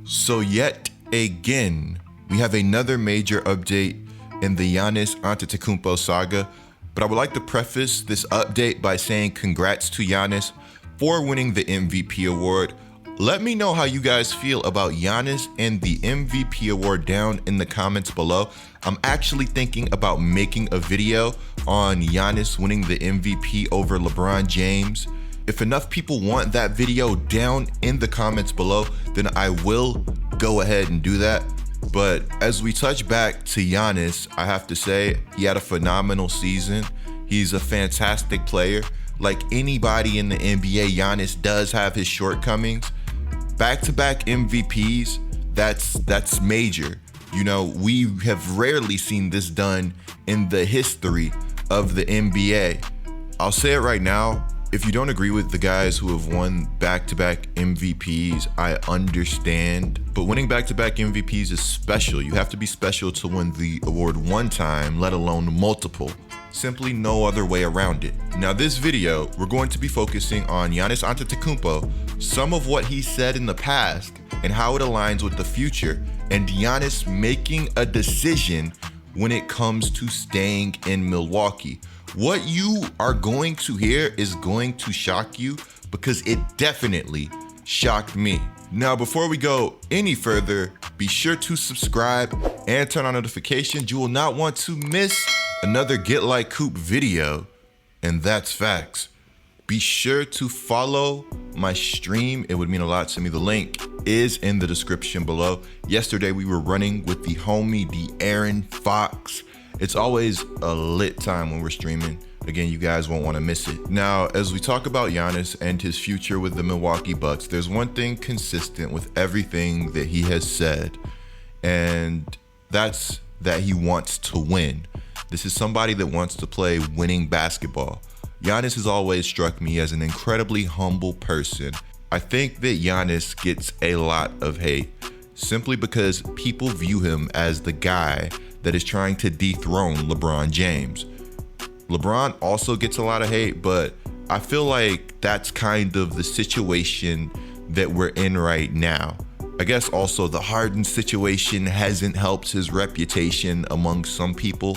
So yet again, we have another major update in the Giannis Antetokounmpo saga, but I would like to preface this update by saying congrats to Giannis for winning the MVP award. Let me know how you guys feel about Giannis and the MVP award down in the comments below. I'm actually thinking about making a video on Giannis winning the MVP over LeBron James. If enough people want that video down in the comments below, then I will go ahead and do that. But as we touch back to Giannis, I have to say he had a phenomenal season. He's a fantastic player. Like anybody in the NBA, Giannis does have his shortcomings. Back-to-back MVPs, that's major. You know, we have rarely seen this done in the history of the NBA. I'll say it right now. If you don't agree with the guys who have won back-to-back MVPs, I understand. But winning back-to-back MVPs is special. You have to be special to win the award one time, let alone multiple. Simply no other way around it. Now this video, we're going to be focusing on Giannis Antetokounmpo, some of what he said in the past and how it aligns with the future, and Giannis making a decision when it comes to staying in Milwaukee. What you are going to hear is going to shock you because it definitely shocked me. Now, before we go any further, be sure to subscribe and turn on notifications. You will not want to miss another Get Like Coop video, and that's facts. Be sure to follow my stream. It would mean a lot to me. The link is in the description below. Yesterday, we were running with the homie, De'Aaron Fox. It's always a lit time when we're streaming. Again, you guys won't want to miss it. Now, as we talk about Giannis and his future with the Milwaukee Bucks, there's one thing consistent with everything that he has said, and that's that he wants to win. This is somebody that wants to play winning basketball. Giannis has always struck me as an incredibly humble person. I think that Giannis gets a lot of hate simply because people view him as the guy that is trying to dethrone LeBron James. LeBron also gets a lot of hate, but I feel like that's kind of the situation that we're in right now. I guess also the Harden situation hasn't helped his reputation among some people,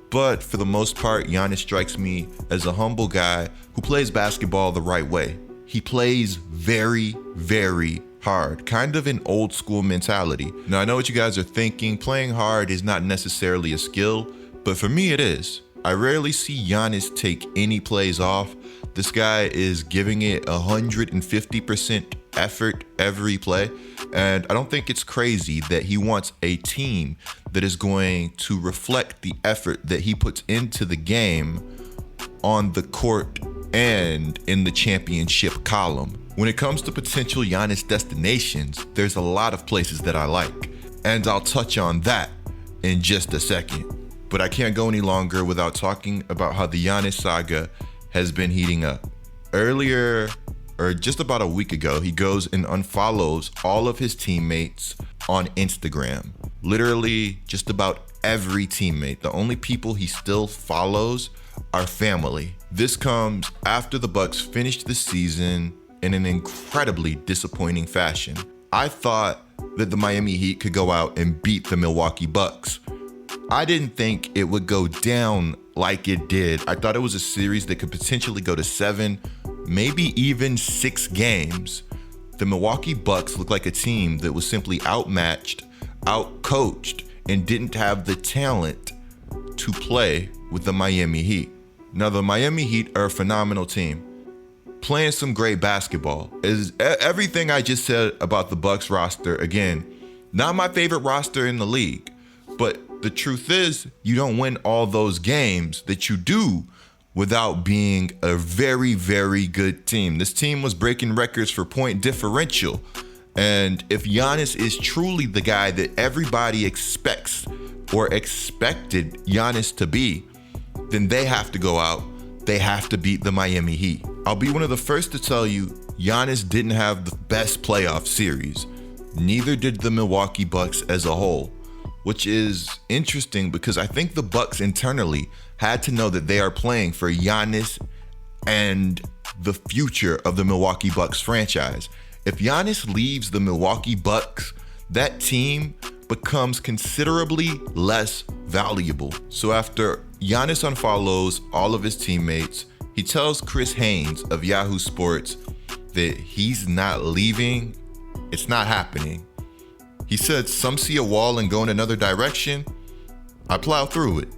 but for the most part, Giannis strikes me as a humble guy who plays basketball the right way. He plays very, very hard, kind of an old school mentality. Now, I know what you guys are thinking. Playing hard is not necessarily a skill, but for me, it is. I rarely see Giannis take any plays off. This guy is giving it 150% effort every play. And I don't think it's crazy that he wants a team that is going to reflect the effort that he puts into the game on the court and in the championship column. When it comes to potential Giannis destinations, there's a lot of places that I like, and I'll touch on that in just a second. But I can't go any longer without talking about how the Giannis saga has been heating up. Earlier, or just about a week ago, he goes and unfollows all of his teammates on Instagram. Literally just about every teammate. The only people he still follows are family. This comes after the Bucks finished the season in an incredibly disappointing fashion. I thought that the Miami Heat could go out and beat the Milwaukee Bucks. I didn't think it would go down like it did. I thought it was a series that could potentially go to 7, maybe even 6 games. The Milwaukee Bucks looked like a team that was simply outmatched, outcoached, and didn't have the talent to play with the Miami Heat. Now, the Miami Heat are a phenomenal team, playing some great basketball. Is everything I just said about the Bucks roster, again, not my favorite roster in the league, but the truth is you don't win all those games that you do without being a very, very good team. This team was breaking records for point differential. And if Giannis is truly the guy that everybody expects or expected Giannis to be, then they have to go out. They have to beat the Miami Heat. I'll be one of the first to tell you, Giannis didn't have the best playoff series. Neither did the Milwaukee Bucks as a whole, which is interesting because I think the Bucks internally had to know that they are playing for Giannis and the future of the Milwaukee Bucks franchise. If Giannis leaves the Milwaukee Bucks, that team becomes considerably less valuable. So after Giannis unfollows all of his teammates, he tells Chris Haynes of Yahoo Sports that he's not leaving. It's not happening. He said, some see a wall and go in another direction. I plow through it.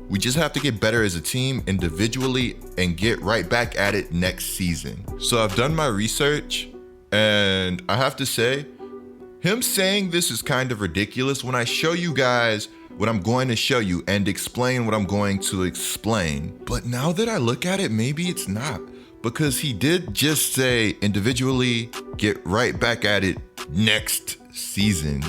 We just have to get better as a team individually and get right back at it next season. So I've done my research, and I have to say, him saying this is kind of ridiculous when I show you guys what I'm going to show you and explain what I'm going to explain. But now that I look at it, maybe it's not, because he did just say individually get right back at it next season.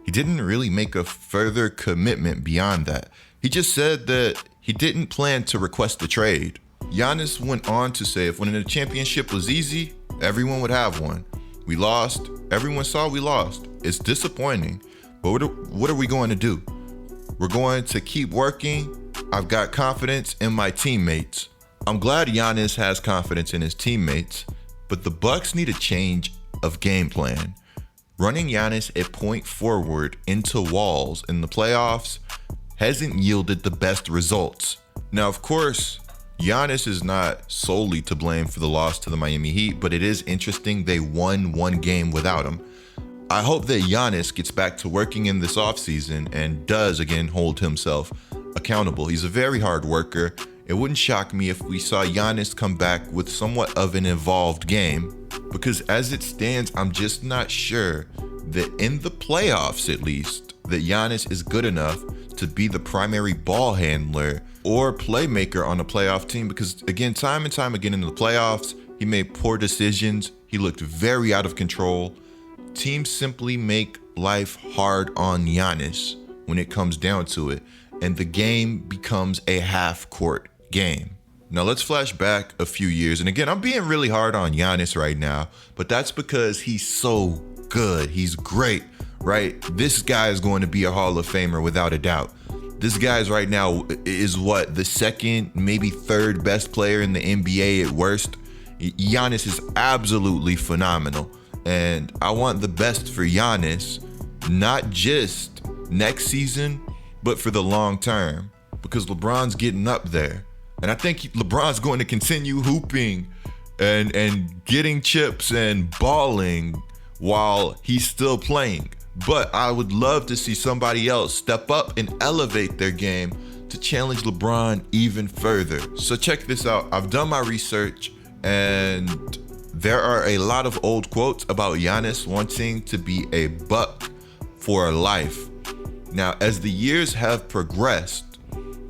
He didn't really make a further commitment beyond that. He just said that he didn't plan to request a trade. Giannis went on to say if winning a championship was easy, everyone would have one. We lost. Everyone saw we lost. It's disappointing, but what are we going to do? We're going to keep working. I've got confidence in my teammates. I'm glad Giannis has confidence in his teammates, but the Bucks need a change of game plan. Running Giannis at point forward into walls in the playoffs hasn't yielded the best results. Now, of course, Giannis is not solely to blame for the loss to the Miami Heat, but it is interesting they won one game without him. I hope that Giannis gets back to working in this offseason and does again hold himself accountable. He's a very hard worker. It wouldn't shock me if we saw Giannis come back with somewhat of an evolved game, because as it stands, I'm just not sure that in the playoffs, at least, that Giannis is good enough to be the primary ball handler or playmaker on a playoff team, because again, time and time again in the playoffs, he made poor decisions. He looked very out of control. Teams simply make life hard on Giannis when it comes down to it, and the game becomes a half-court game. Now let's flash back a few years, and again, I'm being really hard on Giannis right now, but that's because he's so good. He's great, right? This guy is going to be a Hall of Famer without a doubt. This guy's right now is what, the second, maybe third best player in the NBA at worst. Giannis is absolutely phenomenal. And I want the best for Giannis, not just next season, but for the long term, because LeBron's getting up there. And I think LeBron's going to continue hooping and getting chips and balling while he's still playing. But I would love to see somebody else step up and elevate their game to challenge LeBron even further. So check this out. I've done my research, and there are a lot of old quotes about Giannis wanting to be a Buck for life. Now, as the years have progressed,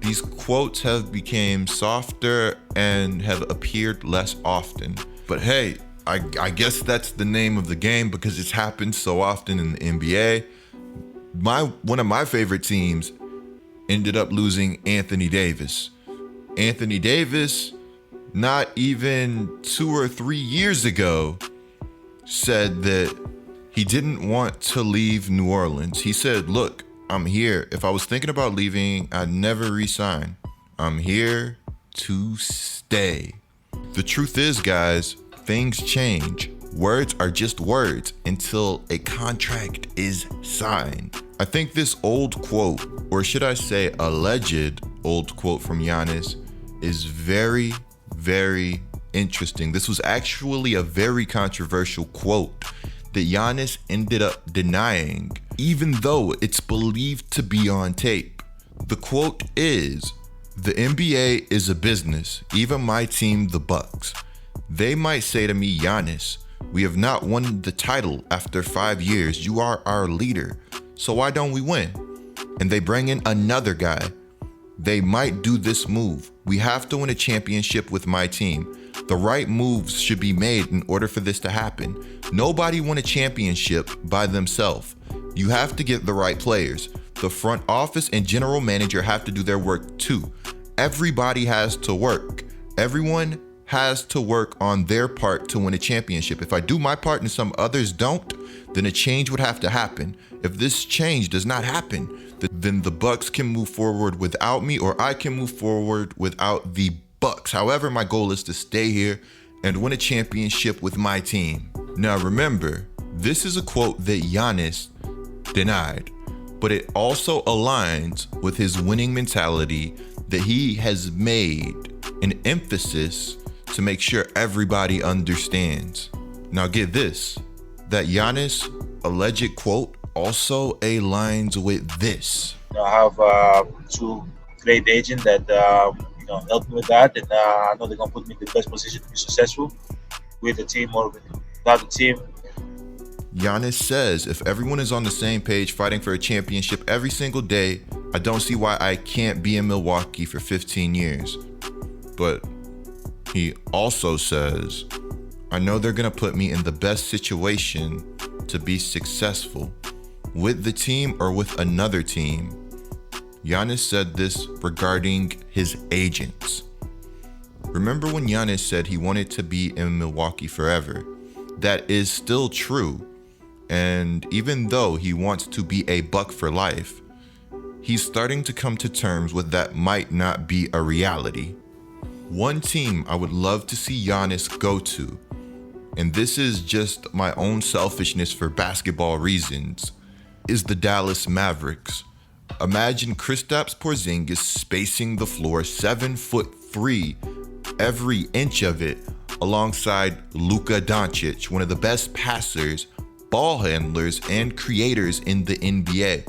these quotes have become softer and have appeared less often. But hey, I guess that's the name of the game because it's happened so often in the NBA. One of my favorite teams ended up losing Anthony Davis. Anthony Davis, not even 2 or 3 years ago, said that he didn't want to leave New Orleans. He said, look, I'm here. If I was thinking about leaving, I'd never resign. I'm here to stay. The truth is, guys, things change. Words are just words until a contract is signed. I think this old quote, or should I say alleged old quote from Giannis, is very, very interesting. This was actually a very controversial quote that Giannis ended up denying, even though it's believed to be on tape. The quote is, "The NBA is a business, even my team, the Bucks. They might say to me, Giannis, we have not won the title after 5 years. You are our leader. So why don't we win? And they bring in another guy. They might do this move. We have to win a championship with my team. The right moves should be made in order for this to happen. Nobody won a championship by themselves. You have to get the right players. The front office and general manager have to do their work too. Everybody has to work. Everyone has to work on their part to win a championship. If I do my part and some others don't, then a change would have to happen. If this change does not happen, then the Bucks can move forward without me, or I can move forward without the Bucks. However, my goal is to stay here and win a championship with my team." Now remember, this is a quote that Giannis denied, but it also aligns with his winning mentality that he has made an emphasis to make sure everybody understands. Now get this, that Giannis alleged quote also aligns with this. I have two great agents that help me with that, and I know they're gonna put me in the best position to be successful with the team or without the team. Giannis says, if everyone is on the same page fighting for a championship every single day, I don't see why I can't be in Milwaukee for 15 years. But he also says, I know they're going to put me in the best situation to be successful with the team or with another team. Giannis said this regarding his agents. Remember when Giannis said he wanted to be in Milwaukee forever? That is still true. And even though he wants to be a Buck for life, he's starting to come to terms with that might not be a reality. One team I would love to see Giannis go to, and this is just my own selfishness for basketball reasons, is the Dallas Mavericks. Imagine Kristaps Porzingis spacing the floor 7'3", every inch of it, alongside Luka Doncic, one of the best passers, ball handlers, and creators in the NBA.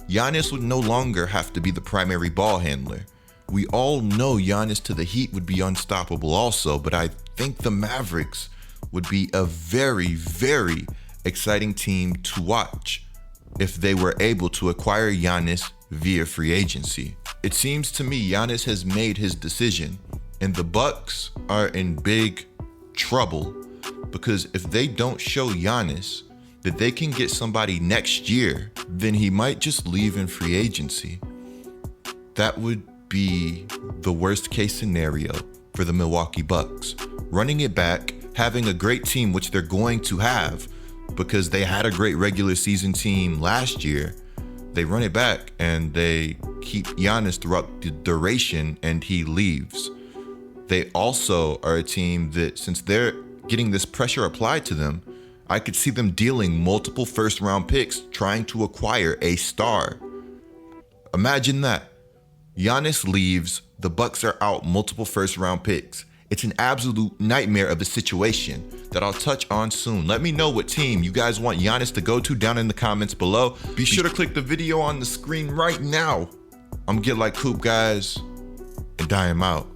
Giannis would no longer have to be the primary ball handler. We all know Giannis to the Heat would be unstoppable also, but I think the Mavericks would be a very, very exciting team to watch if they were able to acquire Giannis via free agency. It seems to me Giannis has made his decision, and the Bucks are in big trouble because if they don't show Giannis that they can get somebody next year, then he might just leave in free agency. That would be the worst case scenario for the Milwaukee Bucks. Running it back, having a great team, which they're going to have because they had a great regular season team last year, they run it back and they keep Giannis throughout the duration and he leaves. They also are a team that, since they're getting this pressure applied to them, I could see them dealing multiple first-round picks trying to acquire a star. Imagine that. Giannis leaves, the Bucks are out multiple first-round picks. It's an absolute nightmare of a situation that I'll touch on soon. Let me know what team you guys want Giannis to go to down in the comments below. Be sure to click the video on the screen right now. I'm Get Like Coop, guys, and I am out.